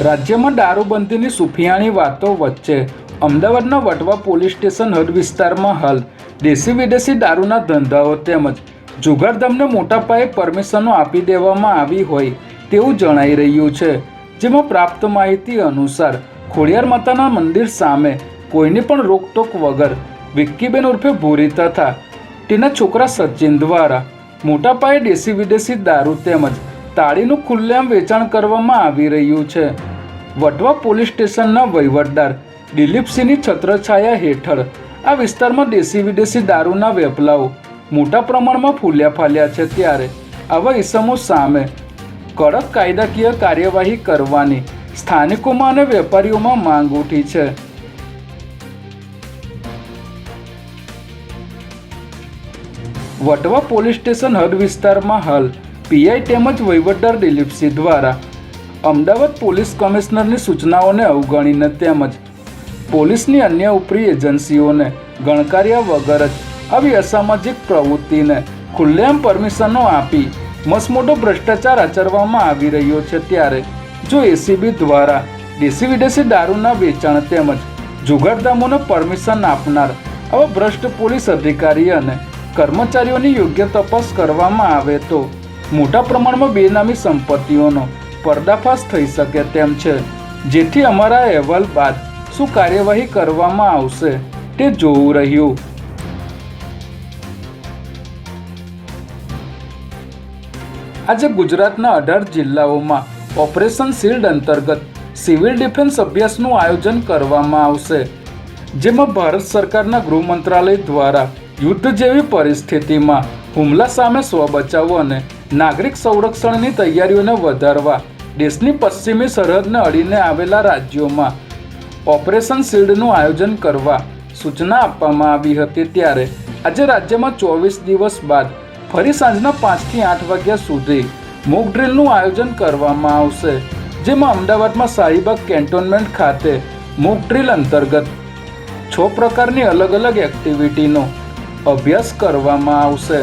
રાજ્યમાં દારૂબંધીની સુફિયાણી વાતો વચ્ચે અમદાવાદના વટવા પોલીસ સ્ટેશન હદ વિસ્તારમાં હાલ દેશી વિદેશી દારૂના ધંધાઓ તેમજ જુગારધામને મોટા પાયે પરમિશનો આપી દેવામાં આવી હોય તેવું જણાઈ રહ્યું છે। જેમાં પ્રાપ્ત માહિતી અનુસાર ખોડિયાર માતાના મંદિર સામે કોઈની પણ રોકટોક વગર વિક્કીબેન ઉર્ફે ભૂરી તથા તેના છોકરા સચિન દ્વારા મોટા પાયે દેશી વિદેશી દારૂ તેમજ તાળીનું ખુલ્લેઆમ વેચાણ કરવામાં આવી રહ્યું છે। વટવા પોલીસ સ્ટેશનના વહીવટદાર દિલીપસિંહની છત્રછાયા હેઠળ આ વિસ્તારમાં દેશી વિદેશી દારૂના વેપલાઓ મોટા પ્રમાણમાં ફૂલ્યા ફાલ્યા છે, ત્યારે આવા ઇસમો સામે કડક કાયદાકીય કાર્યવાહી કરવાની સ્થાનિકોમાં અને વેપારીઓમાં માંગ ઉઠી છે। વટવા પોલીસ સ્ટેશન હદ વિસ્તારમાં હાલ પીઆઈ તેમજ વહીવટદાર દિલીપસિંહ દ્વારા અમદાવાદ પોલીસ કમિશનરની સૂચનાઓને અવગણીને તેમજ પોલીસની અન્ય ઉપરી એજન્સીઓને ગણકાર્યા વગર જ આવી અસામાજિક પ્રવૃત્તિને ખુલ્લેઆમ પરમિશનો આપી મસમોટો ભ્રષ્ટાચાર આચરવામાં આવી રહ્યો છે। ત્યારે જો એસીબી દ્વારા દેશી વિદેશી દારૂના વેચાણ તેમજ જુગારધામોને પરમિશન આપનાર આવા ભ્રષ્ટ પોલીસ અધિકારી અને કર્મચારીઓની યોગ્ય તપાસ કરવામાં આવે તો મોટા પ્રમાણમાં બેનામી સંપત્તિઓનો પર્દાફાશ થઈ શકે તેમ છે, જેથી અમારા અહેવાલ બાદ શું કાર્યવાહી કરવામાં આવશે તે જોવું રહ્યું। આજે ગુજરાતના 18 જિલ્લાઓમાં ઓપરેશન શિલ્ડ અંતર્ગત સિવિલ ડિફેન્સ અભ્યાસનું આયોજન કરવામાં આવશે, જેમાં ભારત સરકારના ગૃહ મંત્રાલય દ્વારા યુદ્ધ જેવી પરિસ્થિતિમાં હુમલા સામે સ્વબચાવ અને નાગરિક સંરક્ષણની તૈયારીઓને વધારવા દેશની પશ્ચિમી સરહદને અડીને આવેલા રાજ્યોમાં ઓપરેશન શિલ્ડનું આયોજન કરવા સૂચના આપવામાં આવી હતી। ત્યારે આજે રાજ્યમાં 24 દિવસ બાદ ફરી સાંજના 5 થી 8 વાગ્યા સુધી મોક ડ્રીલનું આયોજન કરવામાં આવશે, જેમાં અમદાવાદમાં શાહીબાગ કેન્ટોનમેન્ટ ખાતે મોક ડ્રીલ અંતર્ગત 6 પ્રકારની અલગ અલગ એક્ટિવિટીનો અભ્યાસ કરવામાં આવશે।